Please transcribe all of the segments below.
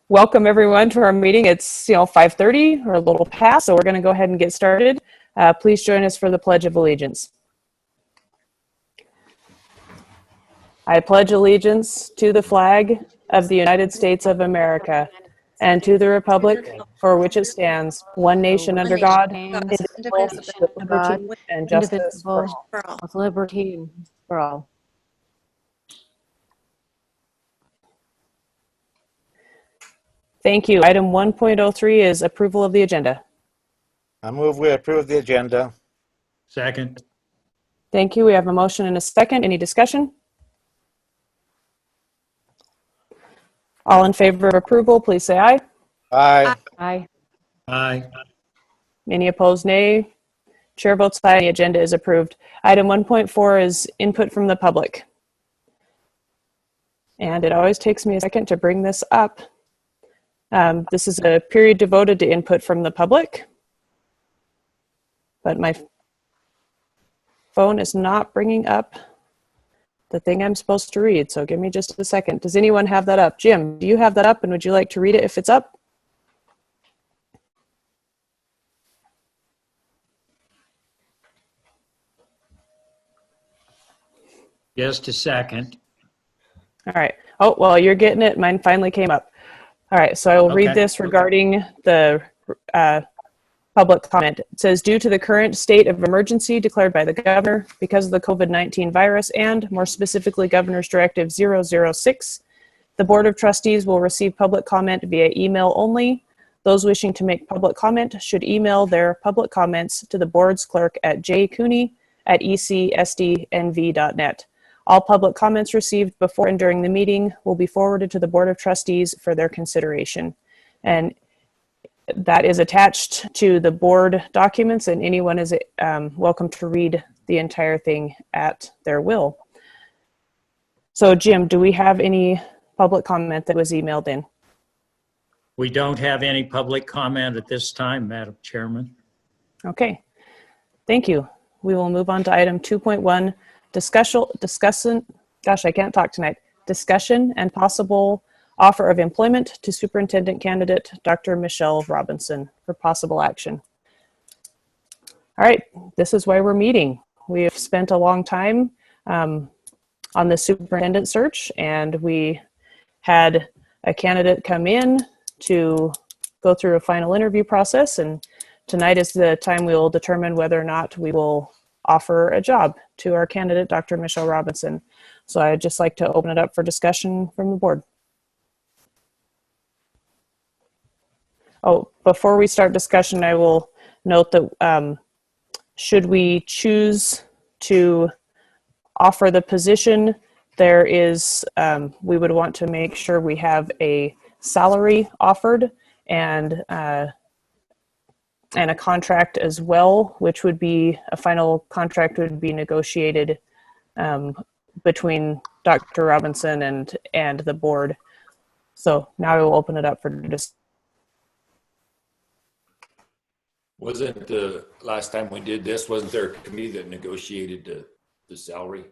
Welcome everyone to our meeting. It's 5:30 or a little past, so we're going to go ahead and get started. Please join us for the Pledge of Allegiance. I pledge allegiance to the flag of the United States of America and to the republic for which it stands, one nation under God, indivisible, with liberty and justice for all. With liberty for all. Thank you. Item 1.03 is approval of the agenda. I move we approve the agenda. Second. Thank you. We have a motion and a second. Any discussion? All in favor of approval, please say aye. Aye. Aye. Aye. Any opposed, nay. Chair votes aye. The agenda is approved. Item 1.4 is input from the public. And it always takes me a second to bring this up. This is a period devoted to input from the public, but my phone is not bringing up the thing I'm supposed to read, so give me just a second. Does anyone have that up? Jim, do you have that up, and would you like to read it if it's up? Just a second. All right. Oh, well, you're getting it. Mine finally came up. All right, so I will read Okay. this regarding the public comment. It says, due to the current state of emergency declared by the governor because of the COVID-19 virus and more specifically Governor's Directive 006, the Board of Trustees will receive public comment via email only. Those wishing to make public comment should email their public comments to the board's clerk at jcooney@ecsdnv.net. All public comments received before and during the meeting will be forwarded to the Board of Trustees for their consideration. And that is attached to the board documents, and anyone is welcome to read the entire thing at their will. So Jim, do we have any public comment that was emailed in? We don't have any public comment at this time, Madam Chairman. Okay, thank you. We will move on to item 2.1, discussion and possible offer of employment to superintendent candidate Dr. Michelle Robinson for possible action. All right, this is why we're meeting. We have spent a long time on the superintendent search, and we had a candidate come in to go through a final interview process, and tonight is the time we will determine whether or not we will offer a job to our candidate, Dr. Michelle Robinson. So I'd just like to open it up for discussion from the board. Oh, before we start discussion, I will note that should we choose to offer the position, there is, we would want to make sure we have a salary offered and a contract as well, which would be a final contract would be negotiated between Dr. Robinson and the board. So now I will open it up for discussion. Wasn't the last time we did this, wasn't there a committee that negotiated the salary?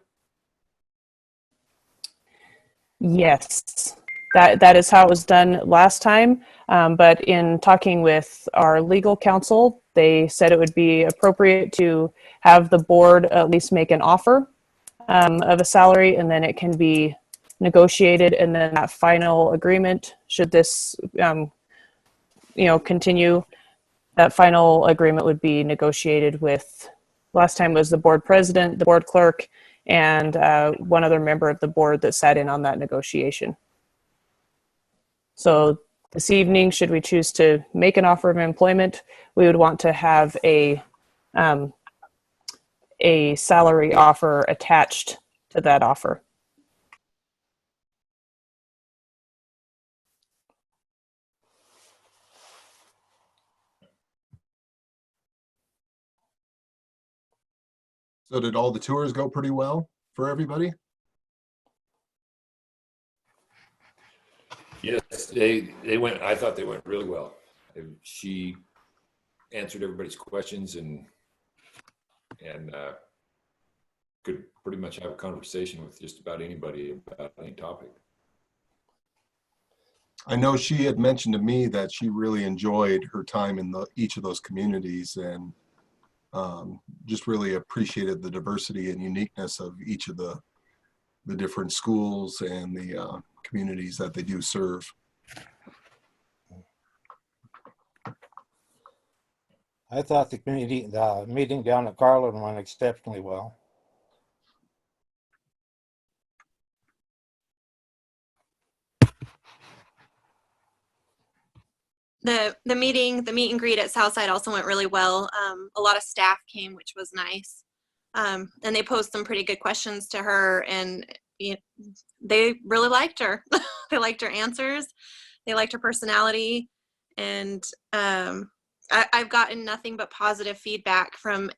Yes, that is how it was done last time. But in talking with our legal counsel, they said it would be appropriate to have the board at least make an offer of a salary, and then it can be negotiated, and then that final agreement, should this continue, that final agreement would be negotiated with, last time was the board president, the board clerk, and one other member of the board that sat in on that negotiation. So this evening, should we choose to make an offer of employment, we would want to have a salary offer attached to that offer. So did all the tours go pretty well for everybody? Yes, they went, I thought they went really well. She answered everybody's questions and could pretty much have a conversation with just about anybody about any topic. I know she had mentioned to me that she really enjoyed her time in each of those communities, and just really appreciated the diversity and uniqueness of each of the different schools and the communities that they do serve. I thought the meeting down at Garland went exceptionally well. The meet and greet at Southside also went really well. A lot of staff came, which was nice. And they posed some pretty good questions to her, and they really liked her. They liked her answers. They liked her personality. And I've gotten nothing but positive feedback from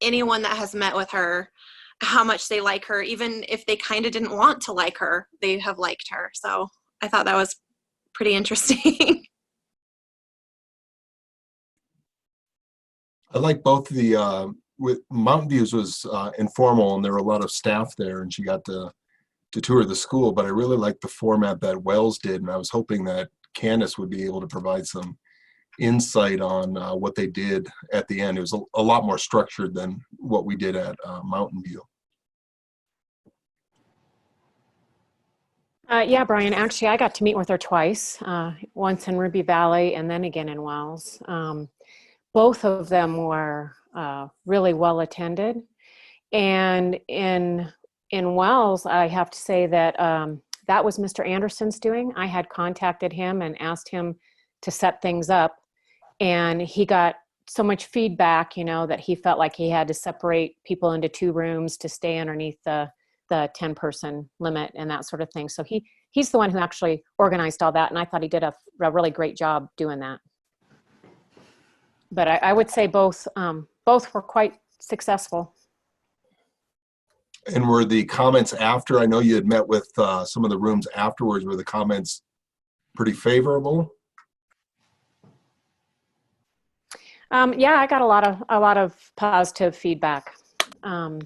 anyone that has met with her, how much they like her. Even if they kind of didn't want to like her, they have liked her. So I thought that was pretty interesting. I like both with Mountain Views was informal, and there were a lot of staff there, and she got to tour the school, but I really liked the format that Wells did, and I was hoping that Candace would be able to provide some insight on what they did at the end. It was a lot more structured than what we did at Mountain View. Yeah, Brian, actually, I got to meet with her twice, once in Ruby Valley and then again in Wells. Both of them were really well attended. And in Wells, I have to say that that was Mr. Anderson's doing. I had contacted him and asked him to set things up. And he got so much feedback, that he felt like he had to separate people into 2 rooms to stay underneath the 10-person limit and that sort of thing. So he's the one who actually organized all that. And I thought he did a really great job doing that. But I would say both were quite successful. And were the comments after, I know you had met with some of the rooms afterwards, were the comments pretty favorable? Yeah, I got a lot of positive feedback. I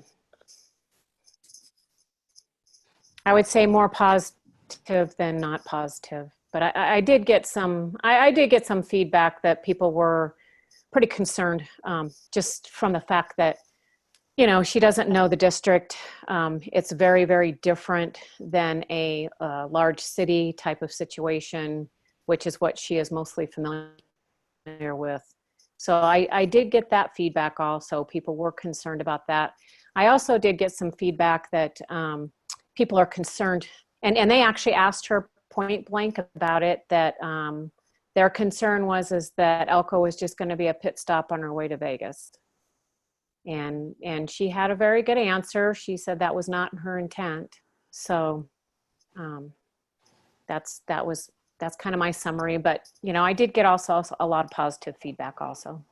would say more positive than not positive, but I did get some feedback that people were pretty concerned, just from the fact that she doesn't know the district. It's very, very different than a large city type of situation, which is what she is mostly familiar with. So I did get that feedback also. People were concerned about that. I also did get some feedback that people are concerned, and they actually asked her point blank about it, that their concern was that Elko was just going to be a pit stop on her way to Vegas. And she had a very good answer. She said that was not her intent. So that's kind of my summary. But I did get also a lot of positive feedback also.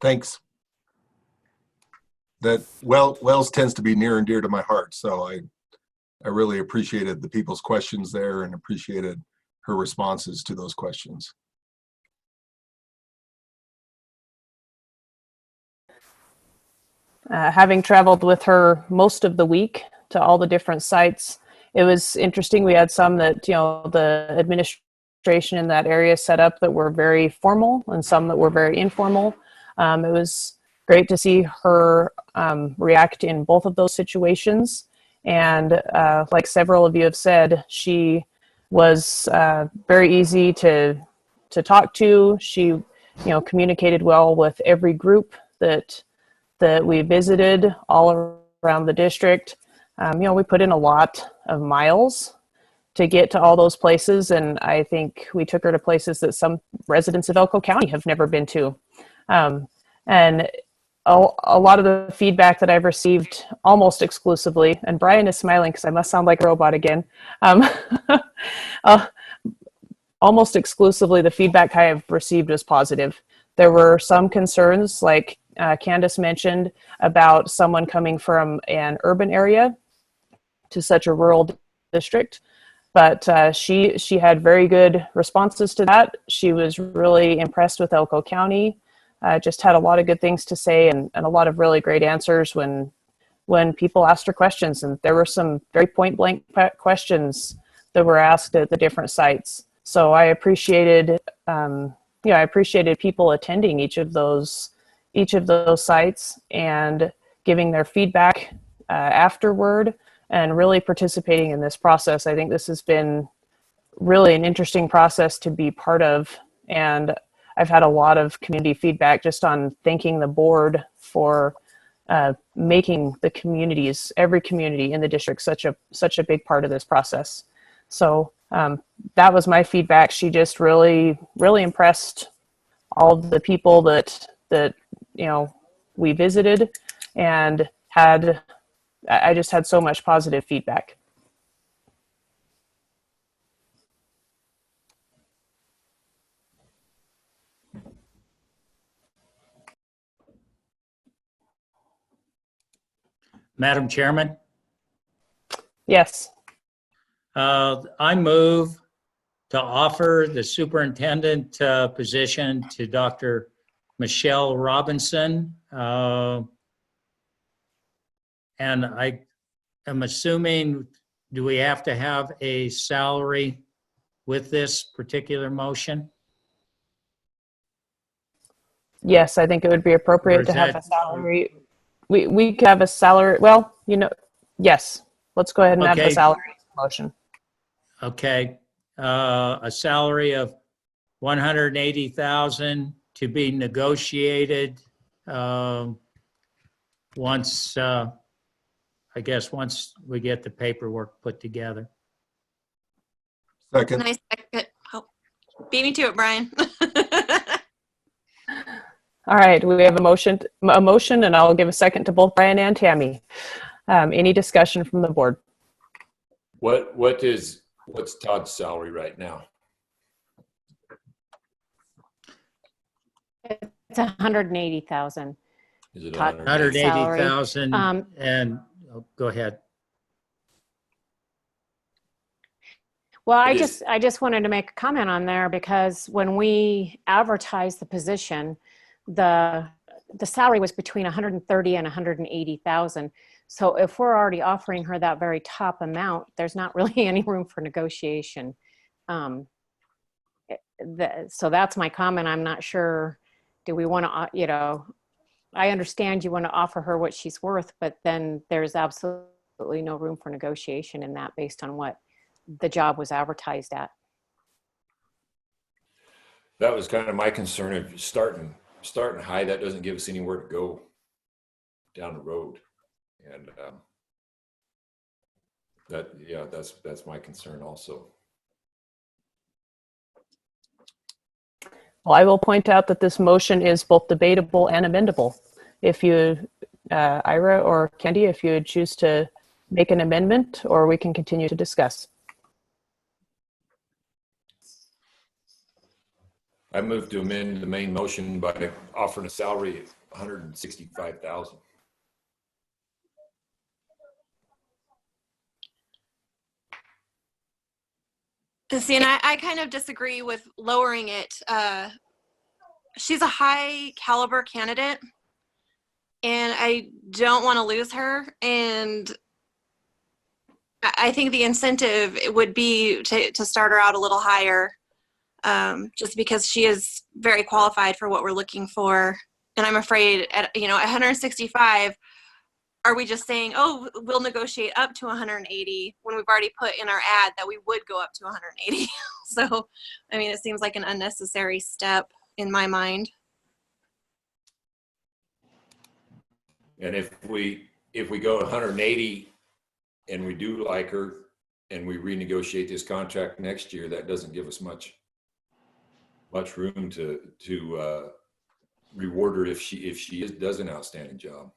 Thanks. That Wells tends to be near and dear to my heart, so I really appreciated the people's questions there and appreciated her responses to those questions. Having traveled with her most of the week to all the different sites, it was interesting. We had some that, the administration in that area set up that were very formal, and some that were very informal. It was great to see her react in both of those situations. And like several of you have said, she was very easy to talk to. She, communicated well with every group that we visited all around the district. We put in a lot of miles to get to all those places, and I think we took her to places that some residents of Elko County have never been to. And a lot of the feedback that I've received almost exclusively, and Brian is smiling because I must sound like a robot again, almost exclusively the feedback I have received was positive. There were some concerns, like Candace mentioned, about someone coming from an urban area to such a rural district. But she had very good responses to that. She was really impressed with Elko County. Just had a lot of good things to say, and a lot of really great answers when when people asked her questions, and there were some very point blank questions that were asked at the different sites. So I appreciated, I appreciated people attending each of those sites and giving their feedback afterward and really participating in this process. I think this has been really an interesting process to be part of, and I've had a lot of community feedback just on thanking the board for making the communities, every community in the district, such a big part of this process. So that was my feedback. She just really impressed all of the people that we visited, and I just had so much positive feedback. Madam Chairman, Yes. I move to offer the superintendent position to Dr. Michelle Robinson. And I am assuming, do we have to have a salary with this particular motion? Yes, I think it would be appropriate Or is to have that- a salary. We could have a salary. Well, yes. Let's go ahead and have the Okay. salary motion. Okay, a salary of $180,000 to be negotiated once, I guess, once we get the paperwork put together. Second. Nice. Oh, beat me to it, Brian. All right, we have a motion, and I'll give a second to both Brian and Tammie. Any discussion from the board? What's Todd's salary right now? It's 180,000. Is it Todd- 180,000 Um, and, go ahead. Well, It is- I just wanted to make a comment on there, because when we advertised the position, the salary was between 130 and 180,000. So if we're already offering her that very top amount, there's not really any room for negotiation. So that's my comment. I'm not sure. Do we want to, I understand you want to offer her what she's worth, but then there's absolutely no room for negotiation in that based on what the job was advertised at. That was kind of my concern of starting high. That doesn't give us anywhere to go down the road. And that's my concern also. Well, I will point out that this motion is both debatable and amendable. If you, Ira or Candy, if you would choose to make an amendment, or we can continue to discuss. I move to amend the main motion by offering a salary of $165,000. See, and I kind of disagree with lowering it. She's a high caliber candidate, and I don't want to lose her. And I think the incentive would be to start her out a little higher, just because she is very qualified for what we're looking for. And I'm afraid at 165, are we just saying, oh, we'll negotiate up to 180 when we've already put in our ad that we would go up to 180? So, I mean, it seems like an unnecessary step in my mind. And if we go 180 and we do like her and we renegotiate this contract next year, that doesn't give us much room to reward her if she does an outstanding job.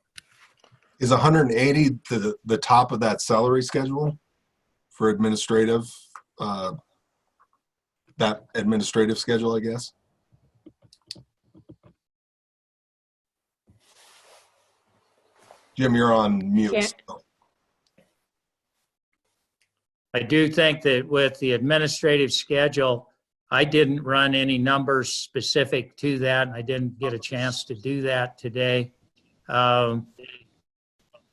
Is 180 the top of that salary schedule for administrative, that administrative schedule, I guess? Jim, you're on mute. Yeah. still. I do think that with the administrative schedule, I didn't run any numbers specific to that. I didn't get a chance to do that today.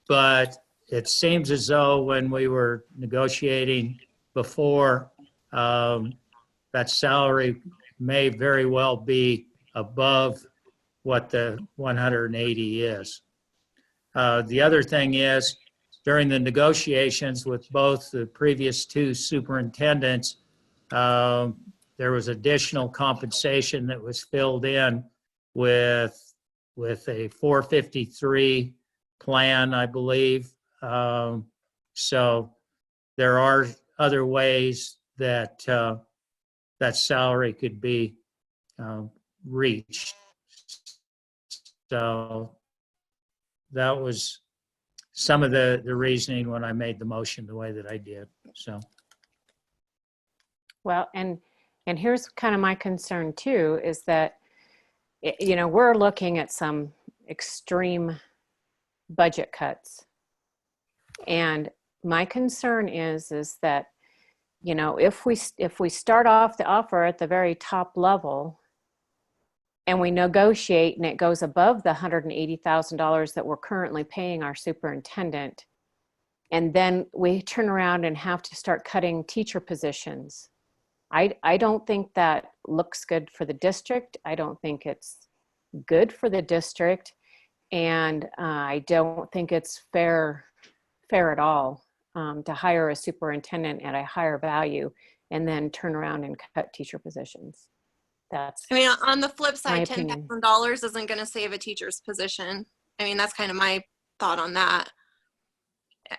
but it seems as though when we were negotiating before, that salary may very well be above what the 180 is. The other thing is, during the negotiations with both the previous two superintendents, there was additional compensation that was filled in with a 453 plan, I believe. So there are other ways that that salary could be reached. So that was some of the reasoning when I made the motion the way that I did. So, Well, and here's kind of my concern too, is that, you know, we're looking at some extreme budget cuts. And my concern is that, you know, if we start off the offer at the very top level and we negotiate and it goes above the $180,000 that we're currently paying our superintendent, and then we turn around and have to start cutting teacher positions, I don't think that looks good for the district. I don't think it's good for the district. And I don't think it's fair at all to hire a superintendent at a higher value and then turn around and cut teacher positions. That's, I mean, on the flip my side, opinion. $10,000 isn't going to save a teacher's position. I mean, that's kind of my thought on that.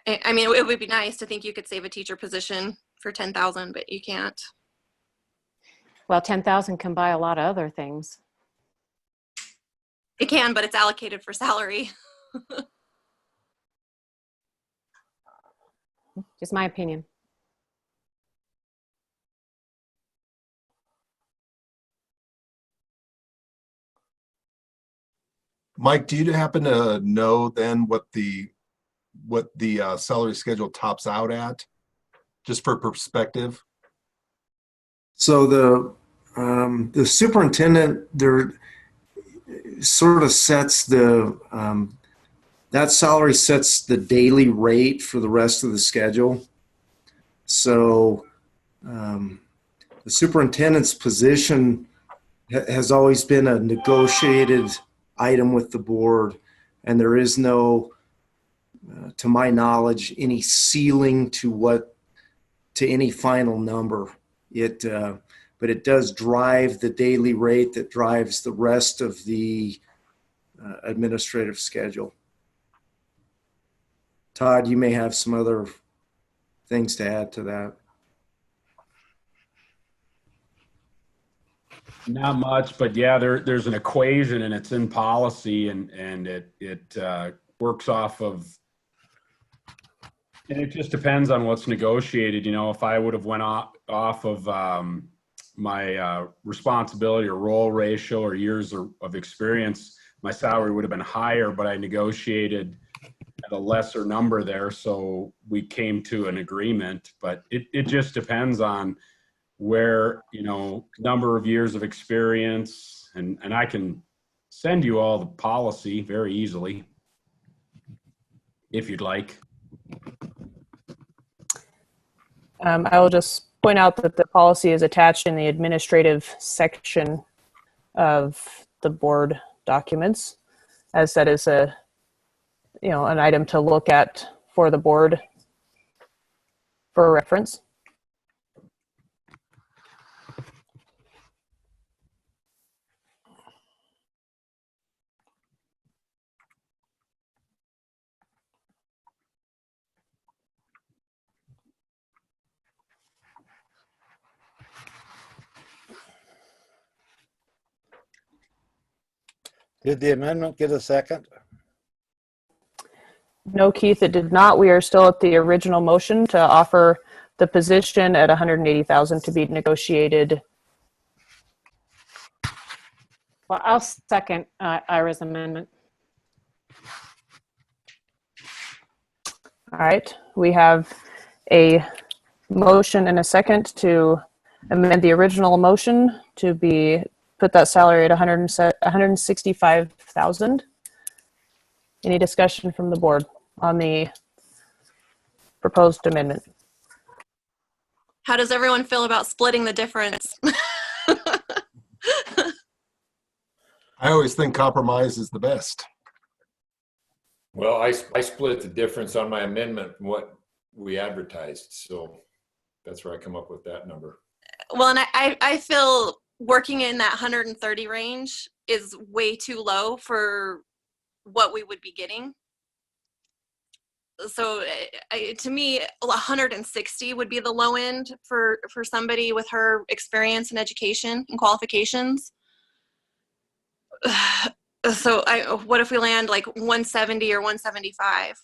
I mean, it would be nice to think you could save a teacher position for 10,000, but you can't. well, 10,000 can buy a lot of other things. It can, but it's allocated for salary. Just my opinion. Mike, do you happen to know then what the salary schedule tops out at, just for perspective? So the superintendent there sort of sets that salary sets the daily rate for the rest of the schedule. So the superintendent's position has always been a negotiated item with the board, and there is no, to my knowledge, any ceiling to any final number. But it does drive the daily rate that drives the rest of the administrative schedule. Todd, you may have some other things to add to that. Not much, but yeah, there's an equation and it's in policy, and it works off of, and it just depends on what's negotiated. You know, if I would have went off of my responsibility or role ratio or years of experience, my salary would have been higher, but I negotiated at a lesser number there, so we came to an agreement. But it just depends on where, you know, number of years of experience, and I can send you all the policy very easily if you'd like. I will just point out that the policy is attached in the administrative section of the board documents, as that is an item to look at for the board for reference. Did the amendment get a second? No, Keith, it did not. We are still at the original motion to offer the position at $180,000 to be negotiated. Well, I'll second Ira's amendment. All right, we have a motion and a second to amend the original motion to put that salary at $165,000. Any discussion from the board? on the proposed amendment? How does everyone feel about splitting the difference? I always think compromise is the best. Well, I split the difference on my amendment from what we advertised, so that's where I come up with that number. Well, and I feel working in that 130 range is way too low for what we would be getting. So to me, 160 would be the low end for somebody with her experience and education and qualifications. So what if we land like 170 or 175?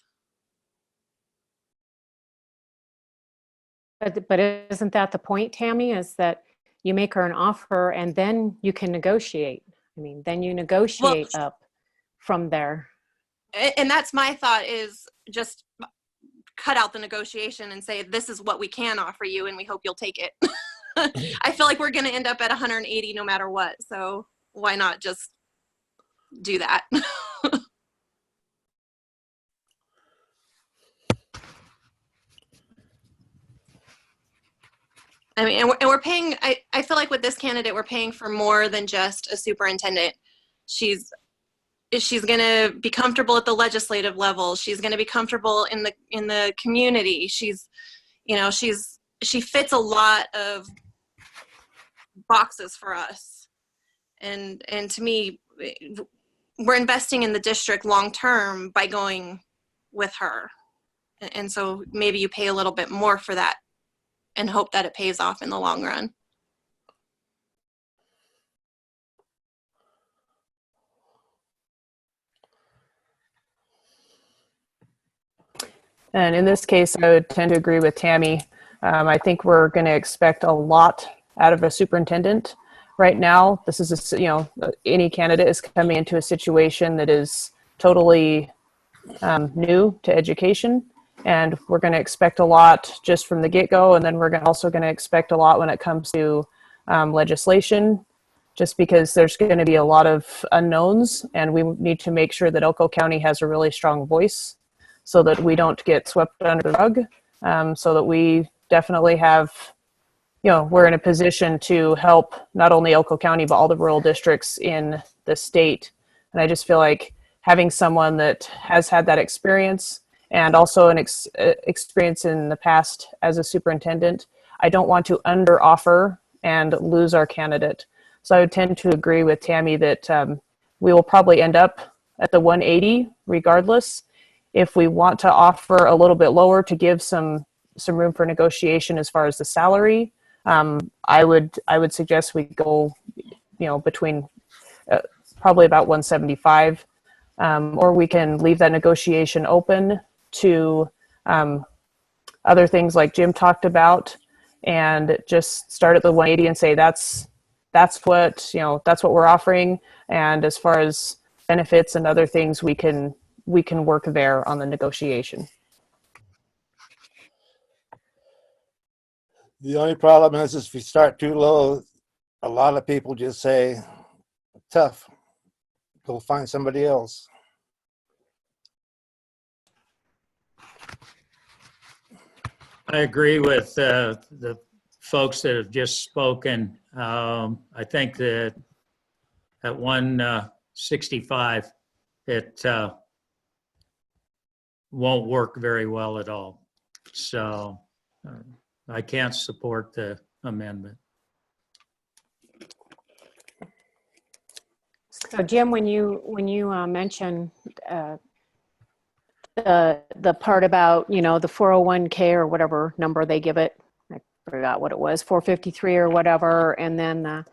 But isn't that the point, Tammie, is that you make her an offer and then you can negotiate. I mean, then you negotiate up from there. And that's my thought, is just cut out the negotiation and say, this is what we can offer you and we hope you'll take it. I feel like we're going to end up at 180 no matter what. So why not just do that? I mean, and we're paying, I feel like with this candidate, we're paying for more than just a superintendent. She's going to be comfortable at the legislative level. She's going to be comfortable in the community. She's, you know, she fits a lot of boxes for us. And to me, we're investing in the district long-term by going with her. And so maybe you pay a little bit more for that and hope that it pays off in the long run. And in this case, I would tend to agree with Tammie. I think we're going to expect a lot out of a superintendent. Right now, this is, any candidate is coming into a situation that is totally new to education. And we're going to expect a lot just from the get-go. And then we're also going to expect a lot when it comes to legislation, just because there's going to be a lot of unknowns. And we need to make sure that Elko County has a really strong voice so that we don't get swept under the rug, so that we definitely have, we're in a position to help not only Elko County, but all the rural districts in the state. And I just feel like having someone that has had that experience and also an experience in the past as a superintendent, I don't want to under offer and lose our candidate. So I would tend to agree with Tammie that we will probably end up at the 180 regardless. If we want to offer a little bit lower to give some room for negotiation as far as the salary, I would suggest we go, between probably about 175, or we can leave that negotiation open to other things like Jim talked about, and just start at the 180 and say that's what we're offering. And as far as benefits and other things, we can work there on the negotiation. The only problem is if we start too low, a lot of people just say, tough, go find somebody else. I agree with the folks that have just spoken. I think that at 165, it won't work very well at all. So I can't support the amendment. So Jim, when you mention the part about, the 401k or whatever number they give it, I forgot what it was, 453 or whatever, and then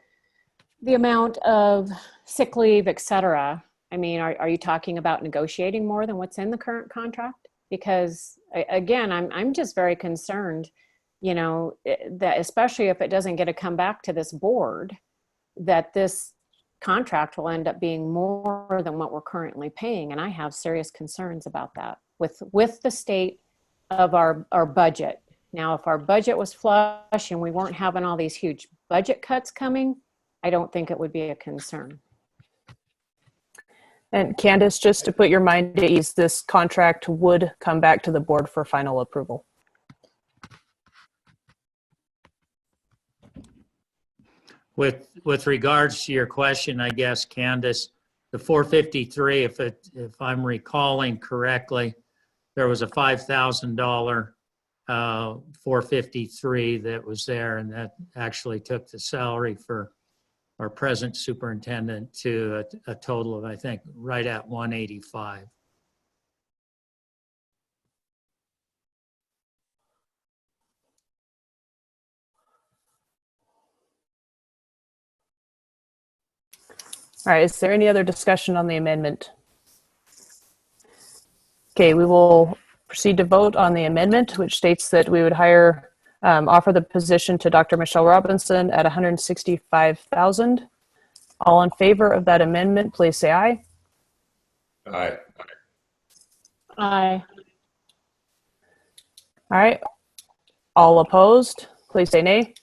the amount of sick leave, et cetera. I mean, are you talking about negotiating more than what's in the current contract? Because again, I'm just very concerned, that especially if it doesn't get to come back to this board, that this contract will end up being more than what we're currently paying. And I have serious concerns about that with the state of our budget. Now, if our budget was flush and we weren't having all these huge budget cuts coming, I don't think it would be a concern. And Candace, just to put your mind at ease, this contract would come back to the board for final approval. With regards to your question, I guess, Candace, the 453, if I'm recalling correctly, there was a $5,000 453 that was there, and that actually took the salary for our present superintendent to a total of, I think, right at 185. All right, is there any other discussion on the amendment? Okay, we will proceed to vote on the amendment, which states that we would offer the position to Dr. Michelle Robinson at $165,000. All in favor of that amendment, please say aye. Aye. Aye. All right. All opposed, please say nay.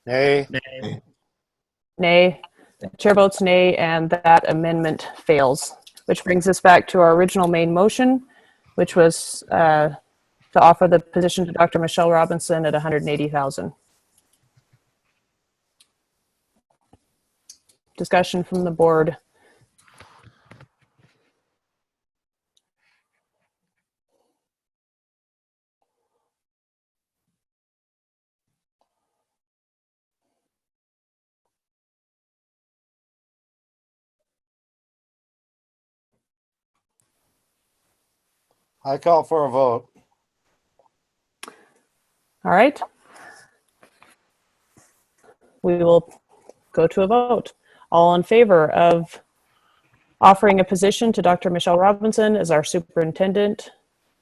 Nay. Nay. The chair votes nay, and that amendment fails, which brings us back to our original main motion, which was to offer the position to Dr. Michelle Robinson at $180,000. Discussion from the board. I call for a vote. All right. We will go to a vote. All in favor of offering a position to Dr. Michelle Robinson as our superintendent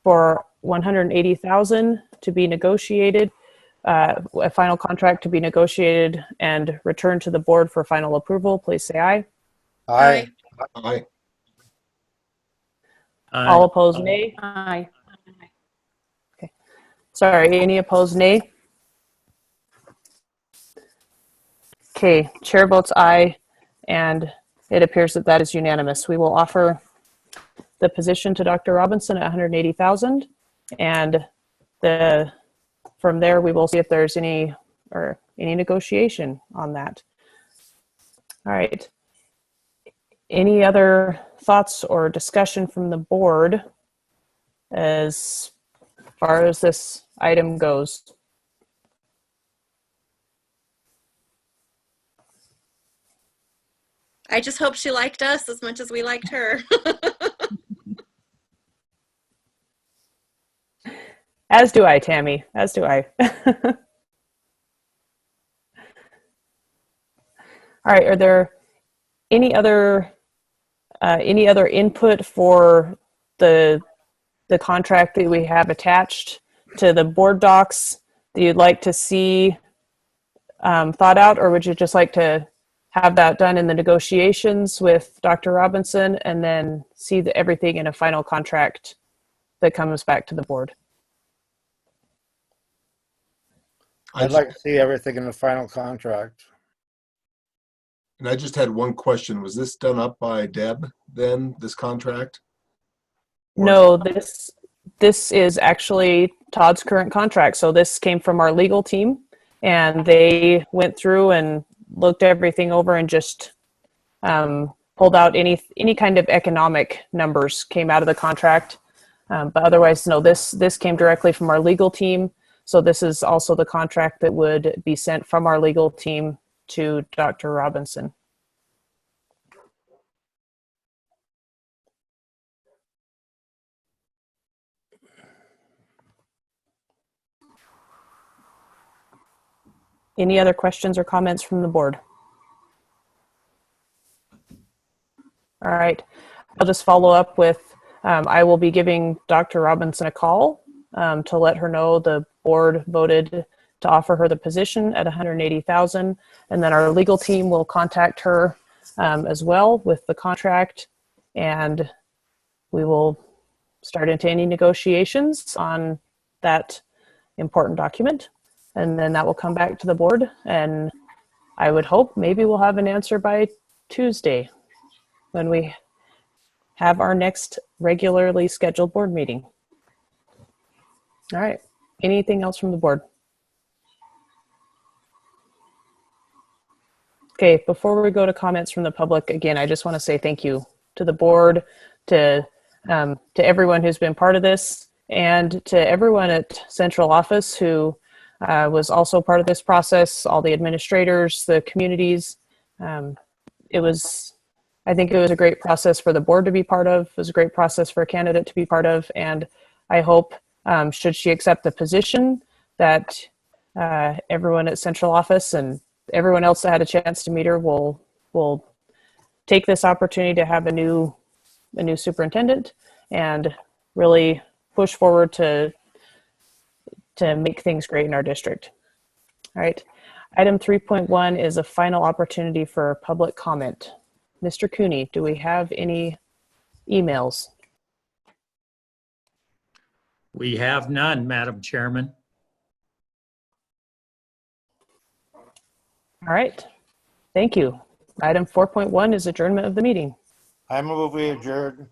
for $180,000 to be negotiated, a final contract to be negotiated and returned to the board for final approval, please say aye. Aye. Aye. All opposed, nay. Aye. Sorry, any opposed, nay? Okay, chair votes aye, and it appears that that is unanimous. We will offer the position to Dr. Robinson at $180,000, and from there we will see if there's any negotiation on that. All right. Any other thoughts or discussion from the board as far as this item goes? I just hope she liked us as much as we liked her. As do I, Tammie, as do I. All right, are there any other input for the contract that we have attached to the board docs that you'd like to see thought out, or would you just like to have that done in the negotiations with Dr. Robinson and then see everything in a final contract that comes back to the board? I'd like to see everything in the final contract. And I just had one question. Was this done up by Deb then, this contract? No, this is actually Todd's current contract. So this came from our legal team, and they went through and looked everything over and just pulled out any kind of economic numbers came out of the contract. But otherwise, no, this came directly from our legal team. So this is also the contract that would be sent from our legal team to Dr. Robinson. Any other questions or comments from the board? All right, I'll just follow up with, I will be giving Dr. Robinson a call to let her know the board voted to offer her the position at $180,000, and then our legal team will contact her as well with the contract, and we will start into any negotiations on that important document, and then that will come back to the board, and I would hope maybe we'll have an answer by Tuesday when we have our next regularly scheduled board meeting. All right. Anything else from the board? Okay, before we go to comments from the public, again, I just want to say thank you to the board, to everyone who's been part of this, and to everyone at central office who was also part of this process, all the administrators, the communities. I think it was a great process for the board to be part of. It was a great process for a candidate to be part of. And I hope, should she accept the position, that everyone at central office and everyone else that had a chance to meet her will take this opportunity to have a new superintendent and really push forward to make things great in our district. All right. Item 3.1 is a final opportunity for public comment. Mr. Cooney, do we have any emails? We have none, Madam Chairman. All right. Thank you. Item 4.1 is adjournment of the meeting. I move we adjourn.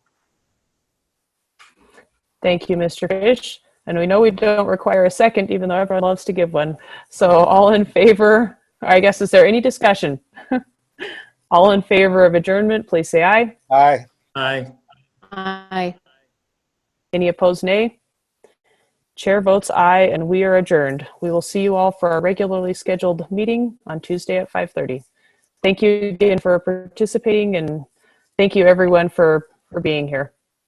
Thank you, Mr. Fish. And we know we don't require a second, even though everyone loves to give one. So all in favor, I guess, is there any discussion? All in favor of adjournment, please say aye. Aye. Aye. Aye. Any opposed, nay? Chair votes aye, and we are adjourned. We will see you all for our regularly scheduled meeting on Tuesday at 5:30. Thank you again for participating, and thank you everyone for being here.